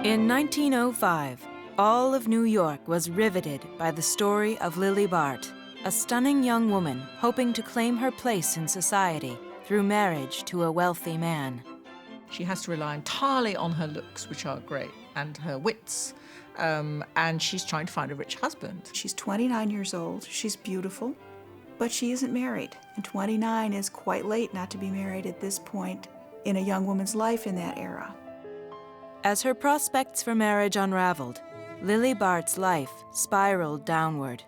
In 1905, all of New York was riveted by the story of Lily Bart, a stunning young woman hoping to claim her place in society through marriage to a wealthy man. She has to rely entirely on her looks, which are great, and her wits, and she's trying to find a rich husband. She's 29 years old, she's beautiful, but she isn't married. And 29 is quite late not to be married at this point in a young woman's life in that era. As her prospects for marriage unraveled, Lily Bart's life spiraled downward.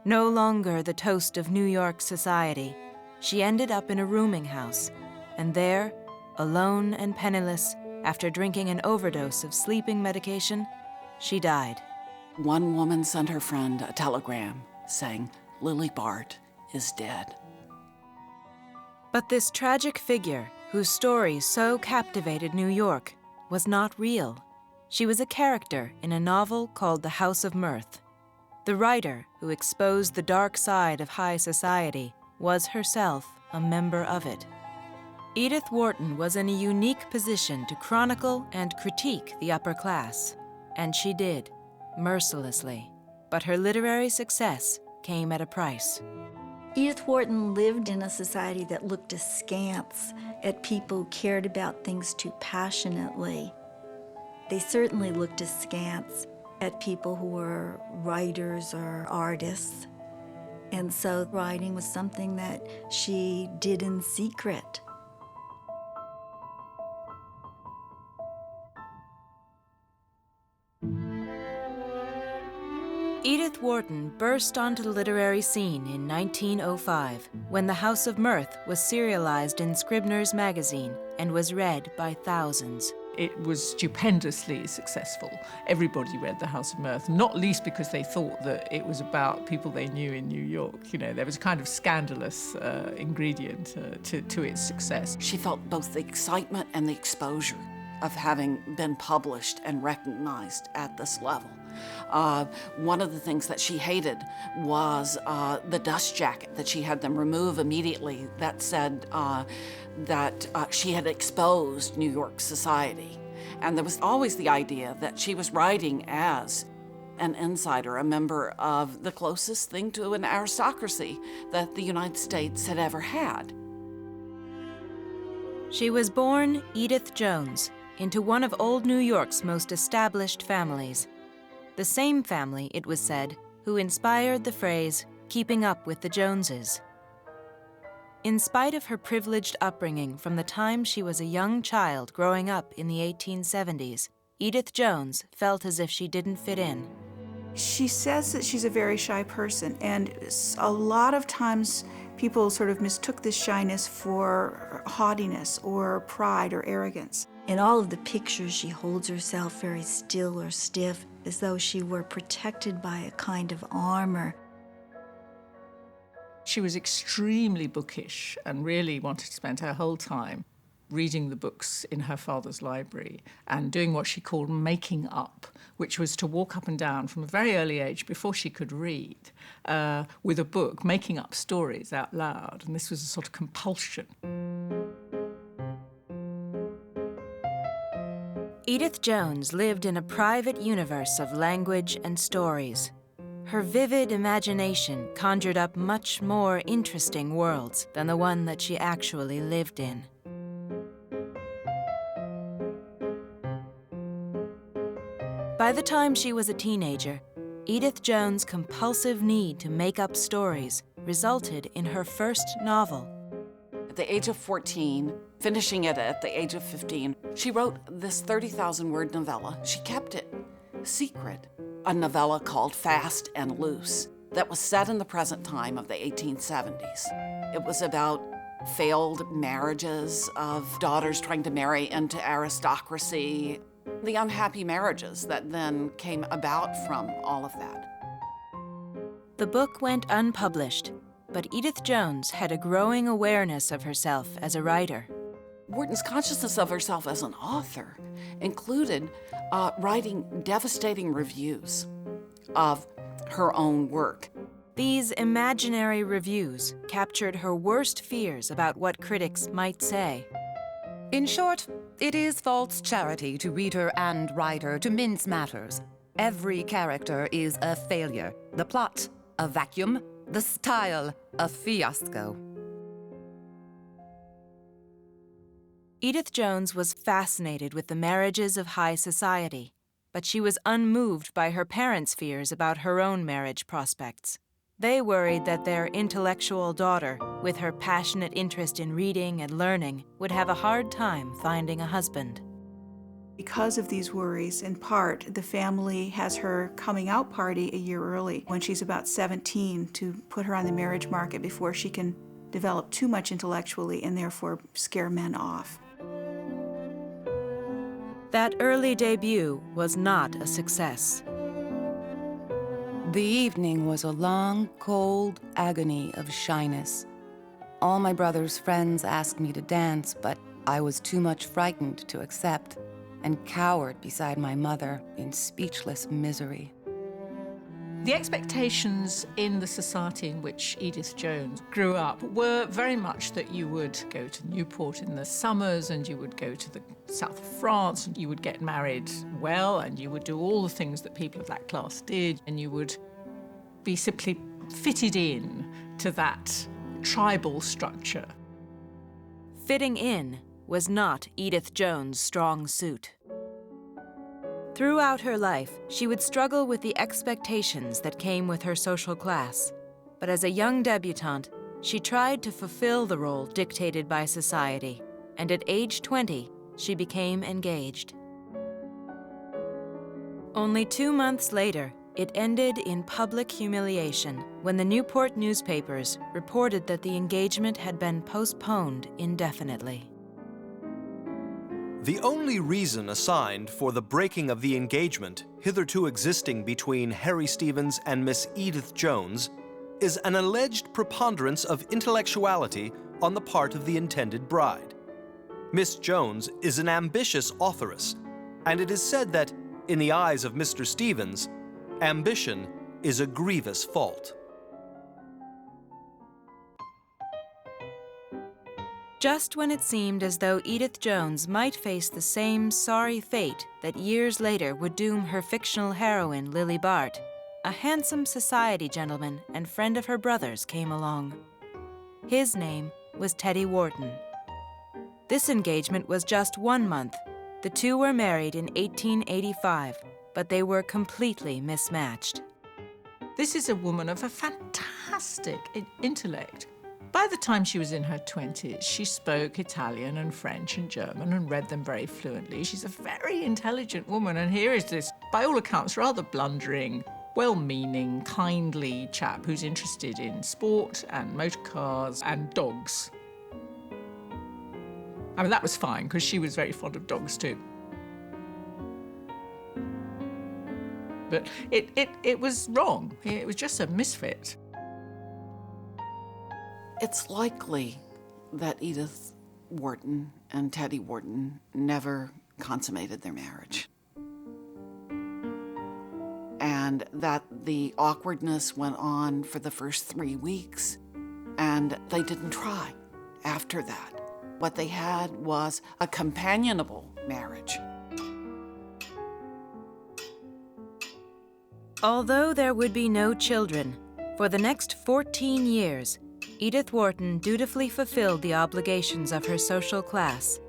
No longer the toast of New York society, she ended up in a rooming house, and there, alone and penniless, after drinking an overdose of sleeping medication, she died. One woman sent her friend a telegram saying, "Lily Bart is dead." But this tragic figure, whose story so captivated New York, was not real. She was a character in a novel called The House of Mirth. The writer, who exposed the dark side of high society, was herself a member of it. Edith Wharton was in a unique position to chronicle and critique the upper class, and she did, mercilessly. But her literary success came at a price. Edith Wharton lived in a society that looked askance at people who cared about things too passionately. They certainly looked askance at people who were writers or artists. And so writing was something that she did in secret. Edith Wharton burst onto the literary scene in 1905 when The House of Mirth was serialized in Scribner's magazine and was read by thousands. It was stupendously successful. Everybody read The House of Mirth, not least because they thought that it was about people they knew in New York. You know, there was a kind of scandalous ingredient to its success. She felt both the excitement and the exposure of having been published and recognized at this level. One of the things that she hated was the dust jacket that she had them remove immediately that said that she had exposed New York society. And there was always the idea that she was writing as an insider, a member of the closest thing to an aristocracy that the United States had ever had. She was born Edith Jones into one of old New York's most established families. The same family, it was said, who inspired the phrase, "keeping up with the Joneses." In spite of her privileged upbringing from the time she was a young child growing up in the 1870s, Edith Jones felt as if she didn't fit in. She says that she's a very shy person, and a lot of times people sort of mistook this shyness for haughtiness or pride or arrogance. In all of the pictures, she holds herself very still or stiff, as though she were protected by a kind of armor. She was extremely bookish and really wanted to spend her whole time reading the books in her father's library and doing what she called making up, which was to walk up and down from a very early age, before she could read, with a book, making up stories out loud. And this was a sort of compulsion. Edith Jones lived in a private universe of language and stories. Her vivid imagination conjured up much more interesting worlds than the one that she actually lived in. By the time she was a teenager, Edith Jones' compulsive need to make up stories resulted in her first novel. At the age of 14, finishing it at the age of 15, she wrote this 30,000-word novella. She kept it secret, a novella called Fast and Loose that was set in the present time of the 1870s. It was about failed marriages of daughters trying to marry into aristocracy, the unhappy marriages that then came about from all of that. The book went unpublished, but Edith Jones had a growing awareness of herself as a writer. Wharton's consciousness of herself as an author included writing devastating reviews of her own work. These imaginary reviews captured her worst fears about what critics might say. In short, it is false charity to reader and writer to mince matters. Every character is a failure, the plot a vacuum, the style a fiasco. Edith Jones was fascinated with the marriages of high society, but she was unmoved by her parents' fears about her own marriage prospects. They worried that their intellectual daughter, with her passionate interest in reading and learning, would have a hard time finding a husband. Because of these worries, in part, the family has her coming out party a year early, when she's about 17, to put her on the marriage market before she can develop too much intellectually and therefore scare men off. That early debut was not a success. The evening was a long, cold agony of shyness. All my brother's friends asked me to dance, but I was too much frightened to accept, and cowered beside my mother in speechless misery. The expectations in the society in which Edith Jones grew up were very much that you would go to Newport in the summers, and you would go to the south of France, and you would get married well, and you would do all the things that people of that class did, and you would be simply fitted in to that tribal structure. Fitting in was not Edith Jones' strong suit. Throughout her life, she would struggle with the expectations that came with her social class. But as a young debutante, she tried to fulfill the role dictated by society, and at age 20, she became engaged. Only 2 months later, it ended in public humiliation when the Newport newspapers reported that the engagement had been postponed indefinitely. The only reason assigned for the breaking of the engagement hitherto existing between Harry Stevens and Miss Edith Jones is an alleged preponderance of intellectuality on the part of the intended bride. Miss Jones is an ambitious authoress, and it is said that, in the eyes of Mr. Stevens, ambition is a grievous fault. Just when it seemed as though Edith Jones might face the same sorry fate that years later would doom her fictional heroine, Lily Bart, a handsome society gentleman and friend of her brother's came along. His name was Teddy Wharton. This engagement was just 1 month. The two were married in 1885, but they were completely mismatched. This is a woman of a fantastic intellect. By the time she was in her 20s, she spoke Italian and French and German and read them very fluently. She's a very intelligent woman, and here is this, by all accounts, rather blundering, well-meaning, kindly chap who's interested in sport and motor cars and dogs. I mean, that was fine, because she was very fond of dogs too. But it was wrong. It was just a misfit. It's likely that Edith Wharton and Teddy Wharton never consummated their marriage. And that the awkwardness went on for the first 3 weeks, and they didn't try after that. What they had was a companionable marriage. Although there would be no children, for the next 14 years, Edith Wharton dutifully fulfilled the obligations of her social class,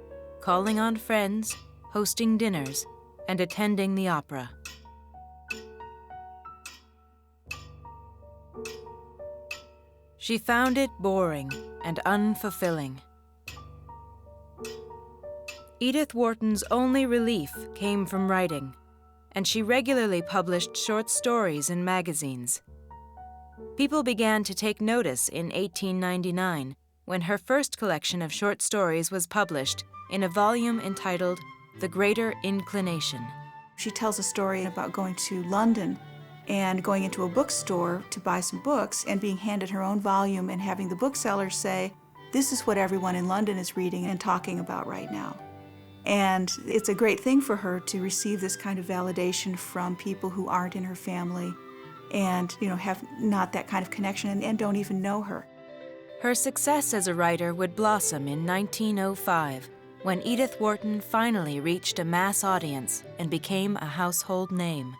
calling on friends, hosting dinners, and attending the opera. She found it boring and unfulfilling. Edith Wharton's only relief came from writing, and she regularly published short stories in magazines. People began to take notice in 1899 when her first collection of short stories was published in a volume entitled The Greater Inclination. She tells a story about going to London and going into a bookstore to buy some books and being handed her own volume and having the bookseller say, "This is what everyone in London is reading and talking about right now." And it's a great thing for her to receive this kind of validation from people who aren't in her family and, have not that kind of connection and don't even know her. Her success as a writer would blossom in 1905 when Edith Wharton finally reached a mass audience and became a household name.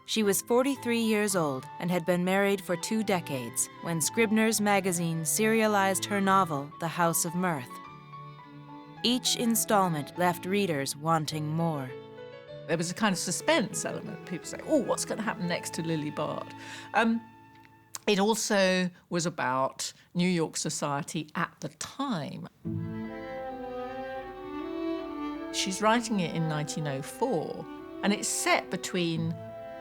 She was 43 years old and had been married for 2 decades when Scribner's magazine serialized her novel, The House of Mirth. Each installment left readers wanting more. There was a kind of suspense element. People say, oh, what's going to happen next to Lily Bart? It also was about New York society at the time. She's writing it in 1904, and it's set between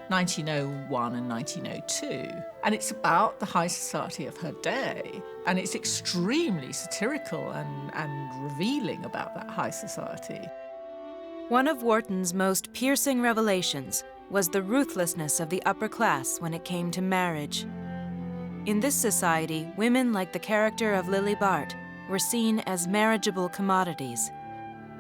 1901 and 1902. And it's about the high society of her day. And it's extremely satirical and revealing about that high society. One of Wharton's most piercing revelations was the ruthlessness of the upper class when it came to marriage. In this society, women like the character of Lily Bart were seen as marriageable commodities.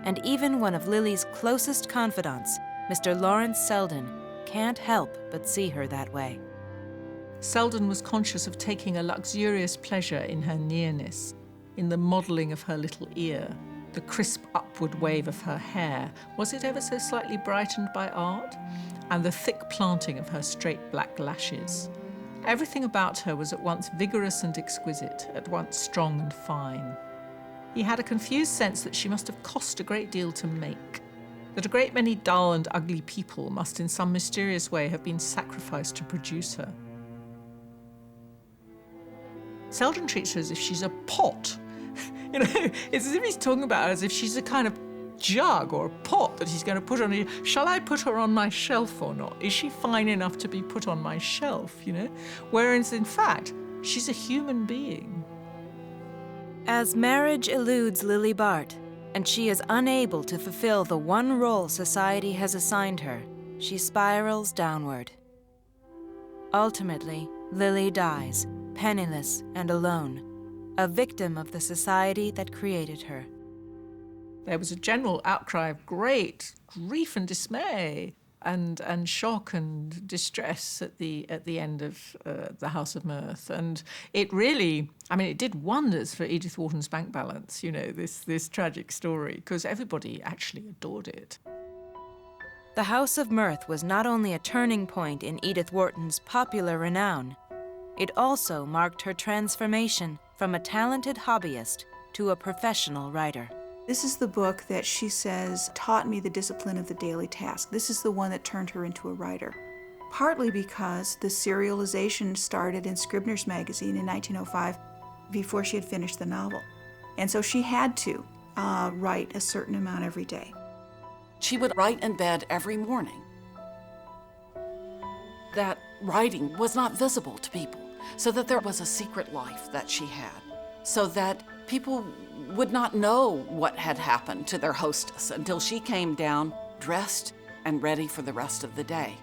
And even one of Lily's closest confidants, Mr. Lawrence Selden, can't help but see her that way. Selden was conscious of taking a luxurious pleasure in her nearness, in the modelling of her little ear, the crisp upward wave of her hair, was it ever so slightly brightened by art? And the thick planting of her straight black lashes. Everything about her was at once vigorous and exquisite, at once strong and fine. He had a confused sense that she must have cost a great deal to make, that a great many dull and ugly people must in some mysterious way have been sacrificed to produce her. Selden treats her as if she's a pot. You know, it's as if he's talking about her as if she's a kind of jug or a pot that he's going to put on. Shall I put her on my shelf or not? Is she fine enough to be put on my shelf, you know? Whereas, in fact, she's a human being. As marriage eludes Lily Bart, and she is unable to fulfill the one role society has assigned her, she spirals downward. Ultimately, Lily dies, penniless and alone, a victim of the society that created her. There was a general outcry of great grief and dismay and shock and distress at the end of The House of Mirth. And it really, I mean, it did wonders for Edith Wharton's bank balance, you know, this tragic story, because everybody actually adored it. The House of Mirth was not only a turning point in Edith Wharton's popular renown, it also marked her transformation from a talented hobbyist to a professional writer. This is the book that she says taught me the discipline of the daily task. This is the one that turned her into a writer. Partly because the serialization started in Scribner's magazine in 1905 before she had finished the novel. And so she had to write a certain amount every day. She would write in bed every morning. That writing was not visible to people, so that there was a secret life that she had, so that people would not know what had happened to their hostess until she came down dressed and ready for the rest of the day.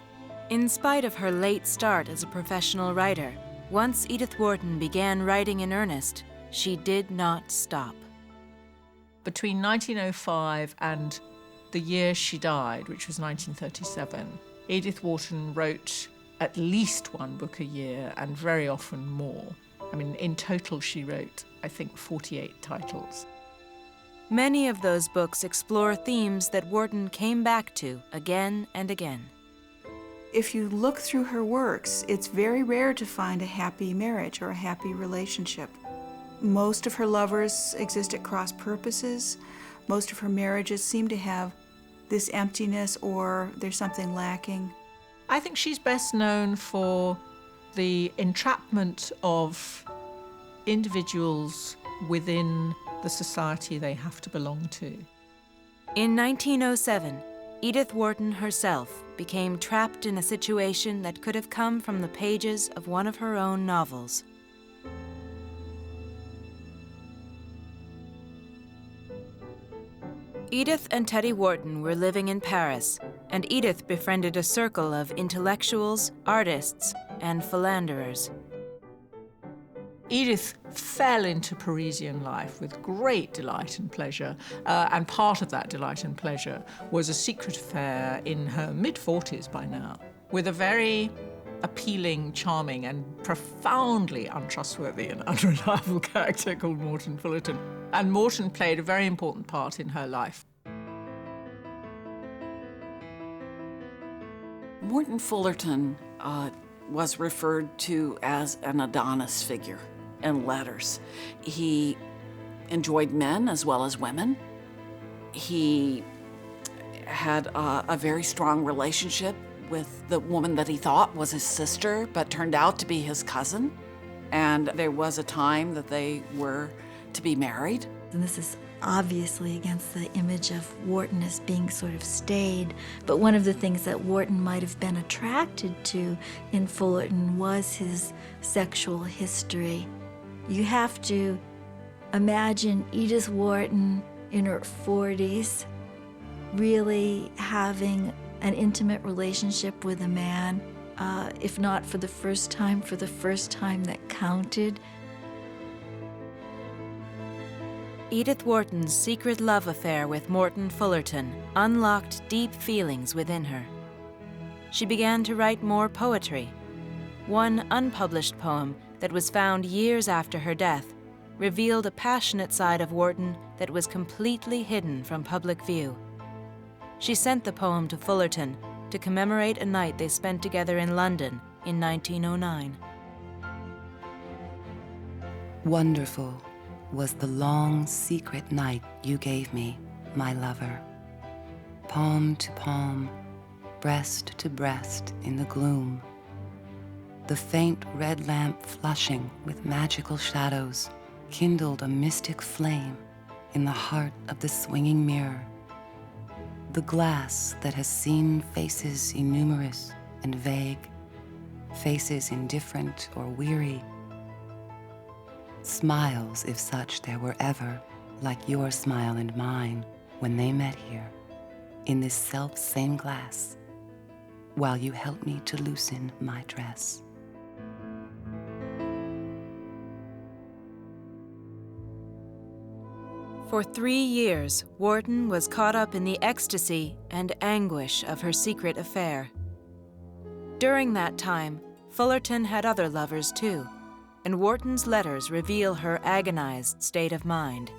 In spite of her late start as a professional writer, once Edith Wharton began writing in earnest, she did not stop. Between 1905 and the year she died, which was 1937, Edith Wharton wrote at least 1 book a year and very often more. I mean, in total she wrote, I think, 48 titles. Many of those books explore themes that Wharton came back to again and again. If you look through her works, it's very rare to find a happy marriage or a happy relationship. Most of her lovers exist at cross purposes. Most of her marriages seem to have this emptiness or there's something lacking. I think she's best known for the entrapment of individuals within the society they have to belong to. In 1907, Edith Wharton herself became trapped in a situation that could have come from the pages of one of her own novels. Edith and Teddy Wharton were living in Paris, and Edith befriended a circle of intellectuals, artists, and philanderers. Edith fell into Parisian life with great delight and pleasure, and part of that delight and pleasure was a secret affair in her mid-40s by now, with a very appealing, charming, and profoundly untrustworthy and unreliable character called Morton Fullerton. And Morton played a very important part in her life. Morton Fullerton was referred to as an Adonis figure in letters. He enjoyed men as well as women. He had a very strong relationship with the woman that he thought was his sister, but turned out to be his cousin. And there was a time that they were to be married. And this is obviously against the image of Wharton as being sort of staid, but one of the things that Wharton might have been attracted to in Fullerton was his sexual history. You have to imagine Edith Wharton in her 40s really having an intimate relationship with a man, if not for the first time that counted. Edith Wharton's secret love affair with Morton Fullerton unlocked deep feelings within her. She began to write more poetry. One unpublished poem that was found years after her death revealed a passionate side of Wharton that was completely hidden from public view. She sent the poem to Fullerton to commemorate a night they spent together in London in 1909. Wonderful was the long, secret night you gave me, my lover. Palm to palm, breast to breast in the gloom. The faint red lamp flushing with magical shadows kindled a mystic flame in the heart of the swinging mirror. The glass that has seen faces innumerous and vague, faces indifferent or weary, smiles, if such there were ever, like your smile and mine when they met here, in this self-same glass, while you helped me to loosen my dress. For 3 years, Wharton was caught up in the ecstasy and anguish of her secret affair. During that time, Fullerton had other lovers too, and Wharton's letters reveal her agonized state of mind.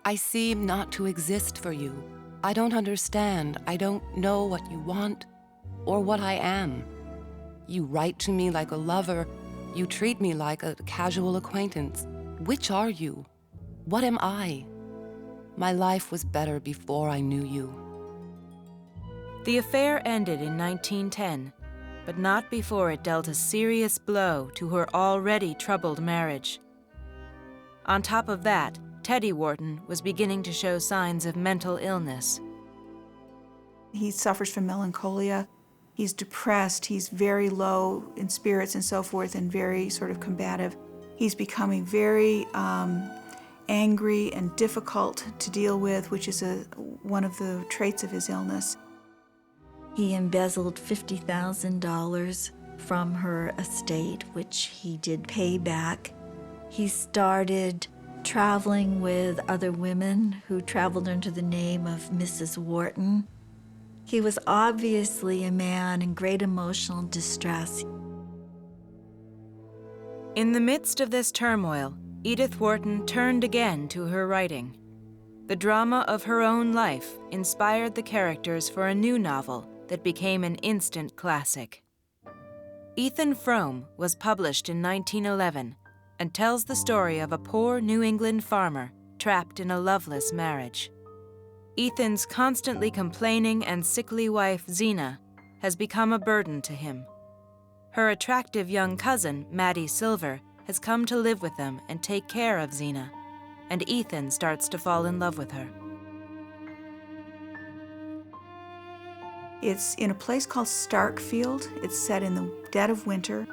I seem not to exist for you. I don't understand. I don't know what you want or what I am. You write to me like a lover. You treat me like a casual acquaintance. Which are you? What am I? My life was better before I knew you. The affair ended in 1910, but not before it dealt a serious blow to her already troubled marriage. On top of that, Teddy Wharton was beginning to show signs of mental illness. He suffers from melancholia. He's depressed. He's very low in spirits and so forth, and very sort of combative. He's becoming very angry and difficult to deal with, which is one of the traits of his illness. He embezzled $50,000 from her estate, which he did pay back. He started traveling with other women who traveled under the name of Mrs. Wharton. He was obviously a man in great emotional distress. In the midst of this turmoil, Edith Wharton turned again to her writing. The drama of her own life inspired the characters for a new novel that became an instant classic. Ethan Frome was published in 1911 and tells the story of a poor New England farmer trapped in a loveless marriage. Ethan's constantly complaining and sickly wife, Zena, has become a burden to him. Her attractive young cousin, Maddie Silver, has come to live with them and take care of Zena, and Ethan starts to fall in love with her. It's in a place called Starkfield. It's set in the dead of winter.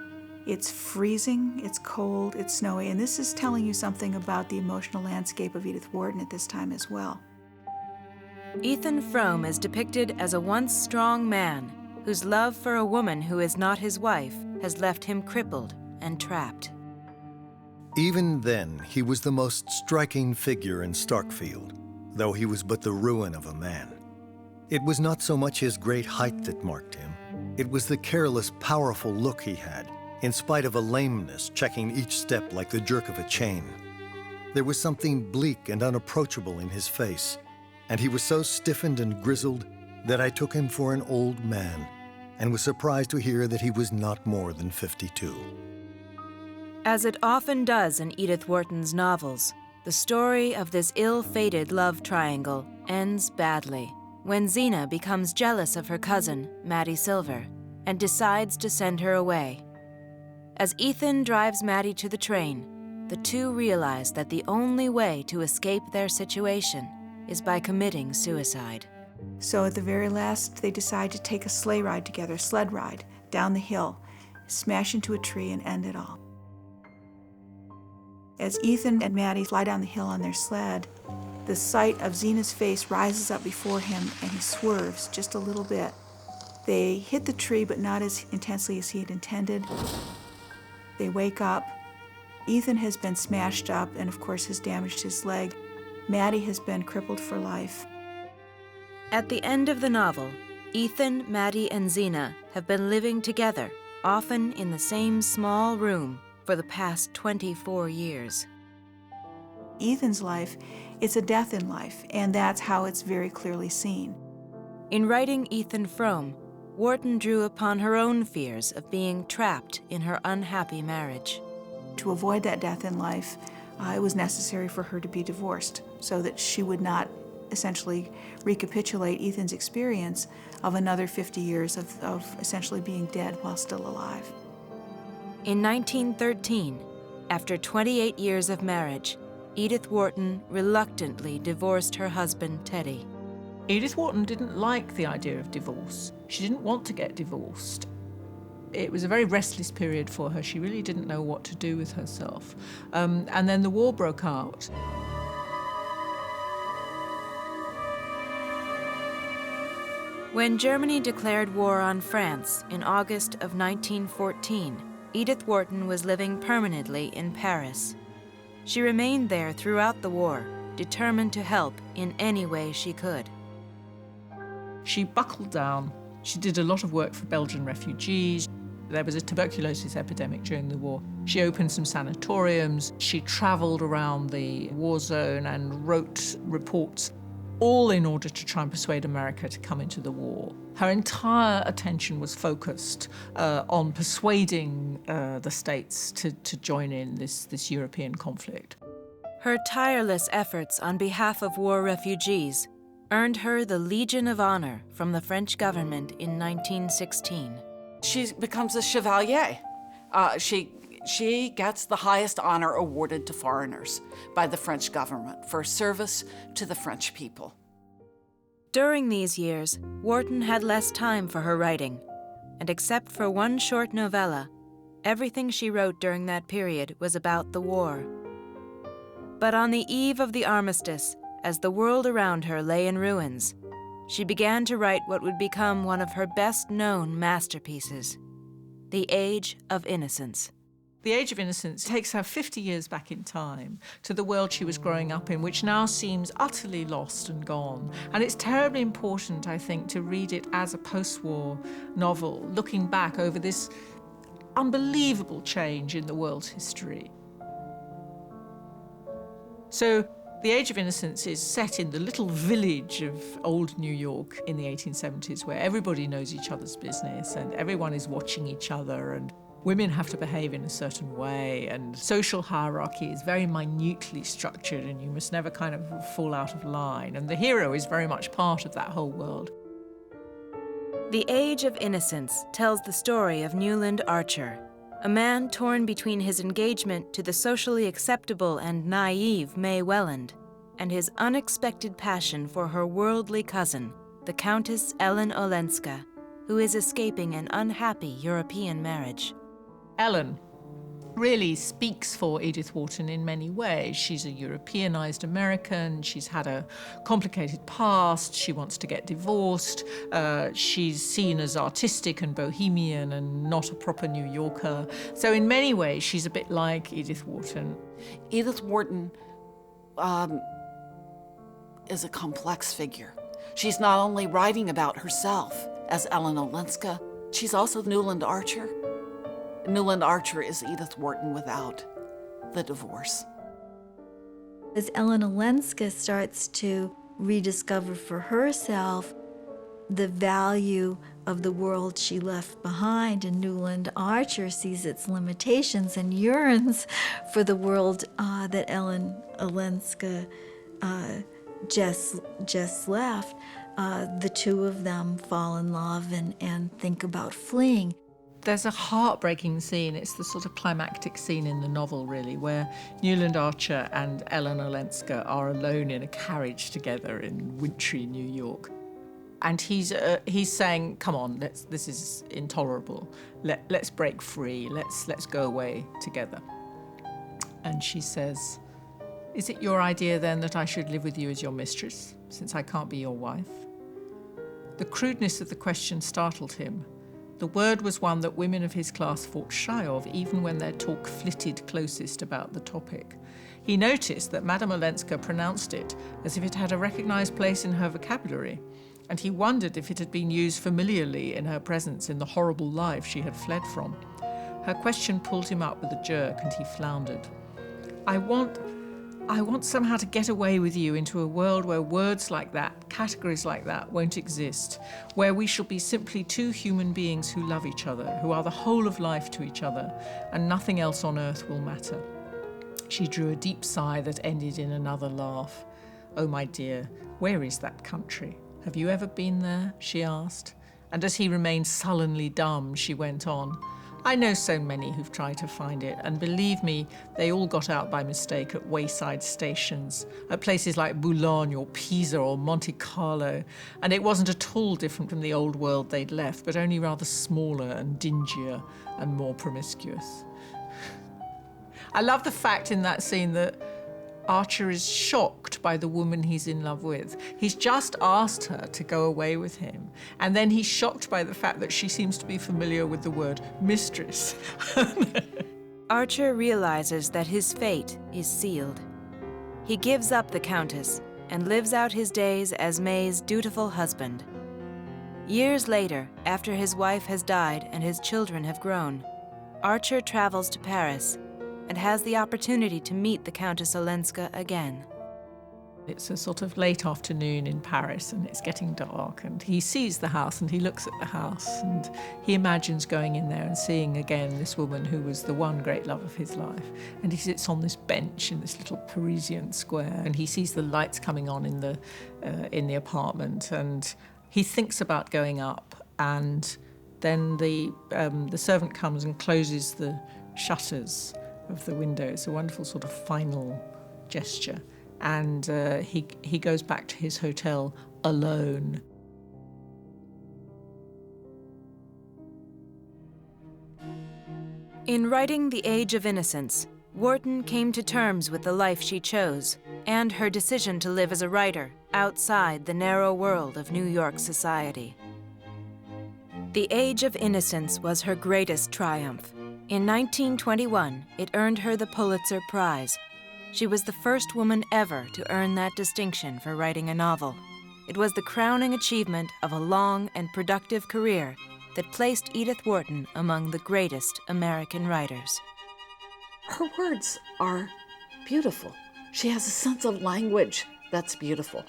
It's freezing, it's cold, it's snowy, and this is telling you something about the emotional landscape of Edith Wharton at this time as well. Ethan Frome is depicted as a once strong man whose love for a woman who is not his wife has left him crippled and trapped. Even then, he was the most striking figure in Starkfield, though he was but the ruin of a man. It was not so much his great height that marked him, It was the careless, powerful look he had, in spite of a lameness checking each step like the jerk of a chain. There was something bleak and unapproachable in his face, and he was so stiffened and grizzled that I took him for an old man and was surprised to hear that he was not more than 52. As it often does in Edith Wharton's novels, the story of this ill-fated love triangle ends badly when Zena becomes jealous of her cousin, Maddie Silver, and decides to send her away. As Ethan drives Maddie to the train, the two realize that the only way to escape their situation is by committing suicide. So at the very last, they decide to take a sleigh ride together, a sled ride, down the hill, smash into a tree and end it all. As Ethan and Maddie fly down the hill on their sled, the sight of Zena's face rises up before him and he swerves just a little bit. They hit the tree, but not as intensely as he had intended. They wake up. Ethan has been smashed up and, of course, has damaged his leg. Maddie has been crippled for life. At the end of the novel, Ethan, Maddie, and Zena have been living together, often in the same small room, for the past 24 years. Ethan's life, it's a death in life, and that's how it's very clearly seen. In writing Ethan Frome, Wharton drew upon her own fears of being trapped in her unhappy marriage. To avoid that death in life, it was necessary for her to be divorced so that she would not essentially recapitulate Ethan's experience of another 50 years of essentially being dead while still alive. In 1913, after 28 years of marriage, Edith Wharton reluctantly divorced her husband, Teddy. Edith Wharton didn't like the idea of divorce. She didn't want to get divorced. It was a very restless period for her. She really didn't know what to do with herself. And then the war broke out. When Germany declared war on France in August of 1914, Edith Wharton was living permanently in Paris. She remained there throughout the war, determined to help in any way she could. She buckled down. She did a lot of work for Belgian refugees. There was a tuberculosis epidemic during the war. She opened some sanatoriums. She traveled around the war zone and wrote reports, all in order to try and persuade America to come into the war. Her entire attention was focused on persuading the states to join in this European conflict. Her tireless efforts on behalf of war refugees earned her the Legion of Honor from the French government in 1916. She becomes a chevalier. She gets the highest honor awarded to foreigners by the French government for service to the French people. During these years, Wharton had less time for her writing, and except for one short novella, everything she wrote during that period was about the war. But on the eve of the armistice, as the world around her lay in ruins, she began to write what would become one of her best-known masterpieces, The Age of Innocence. The Age of Innocence takes her 50 years back in time to the world she was growing up in, which now seems utterly lost and gone. And it's terribly important, I think, to read it as a post-war novel, looking back over this unbelievable change in the world's history. So, The Age of Innocence is set in the little village of old New York in the 1870s, where everybody knows each other's business and everyone is watching each other, and women have to behave in a certain way, and social hierarchy is very minutely structured, and you must never kind of fall out of line. And the hero is very much part of that whole world. The Age of Innocence tells the story of Newland Archer, a man torn between his engagement to the socially acceptable and naive May Welland and his unexpected passion for her worldly cousin, the Countess Ellen Olenska, who is escaping an unhappy European marriage. Ellen really speaks for Edith Wharton in many ways. She's a Europeanized American. She's had a complicated past. She wants to get divorced. She's seen as artistic and bohemian and not a proper New Yorker. So in many ways, she's a bit like Edith Wharton. Edith Wharton is a complex figure. She's not only writing about herself as Ellen Olenska, she's also Newland Archer. Newland Archer is Edith Wharton without the divorce. As Ellen Olenska starts to rediscover for herself the value of the world she left behind, and Newland Archer sees its limitations and yearns for the world that Ellen Olenska just left, the two of them fall in love and think about fleeing. There's a heartbreaking scene. It's the sort of climactic scene in the novel, really, where Newland Archer and Ellen Olenska are alone in a carriage together in wintry New York. And he's saying, come on, this is intolerable. Let's break free. Let's go away together. And she says, is it your idea then that I should live with you as your mistress, since I can't be your wife? The crudeness of the question startled him. The word was one that women of his class fought shy of, even when their talk flitted closest about the topic. He noticed that Madame Olenska pronounced it as if it had a recognized place in her vocabulary, and he wondered if it had been used familiarly in her presence in the horrible life she had fled from. Her question pulled him up with a jerk, and he floundered. I want somehow to get away with you into a world where words like that, categories like that, won't exist, where we shall be simply two human beings who love each other, who are the whole of life to each other, and nothing else on earth will matter. She drew a deep sigh that ended in another laugh. Oh, my dear, where is that country? Have you ever been there? She asked. And as he remained sullenly dumb, she went on. I know so many who've tried to find it, and believe me, they all got out by mistake at wayside stations, at places like Boulogne or Pisa or Monte Carlo, and it wasn't at all different from the old world they'd left, but only rather smaller and dingier and more promiscuous. I love the fact in that scene that Archer is shocked by the woman he's in love with. He's just asked her to go away with him, and then he's shocked by the fact that she seems to be familiar with the word mistress. Archer realizes that his fate is sealed. He gives up the Countess and lives out his days as May's dutiful husband. Years later, after his wife has died and his children have grown, Archer travels to Paris and has the opportunity to meet the Countess Olenska again. It's a sort of late afternoon in Paris, and it's getting dark, and he sees the house and he looks at the house and he imagines going in there and seeing again this woman who was the one great love of his life. And he sits on this bench in this little Parisian square, and he sees the lights coming on in the apartment, and he thinks about going up, and then the servant comes and closes the shutters of the window. It's a wonderful sort of final gesture. And he goes back to his hotel alone. In writing The Age of Innocence, Wharton came to terms with the life she chose and her decision to live as a writer outside the narrow world of New York society. The Age of Innocence was her greatest triumph. In 1921, it earned her the Pulitzer Prize. She was the first woman ever to earn that distinction for writing a novel. It was the crowning achievement of a long and productive career that placed Edith Wharton among the greatest American writers. Her words are beautiful. She has a sense of language that's beautiful.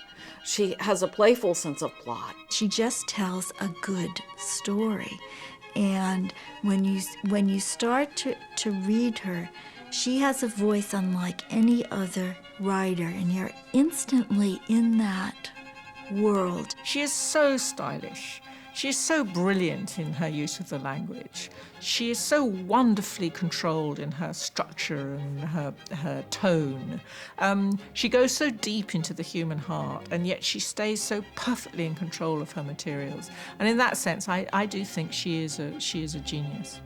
She has a playful sense of plot. She just tells a good story. And when you start to read her, she has a voice unlike any other writer, and you're instantly in that world. She is so stylish. She is so brilliant in her use of the language. She is so wonderfully controlled in her structure and her tone. She goes so deep into the human heart, and yet she stays so perfectly in control of her materials. And in that sense, I do think she is a genius.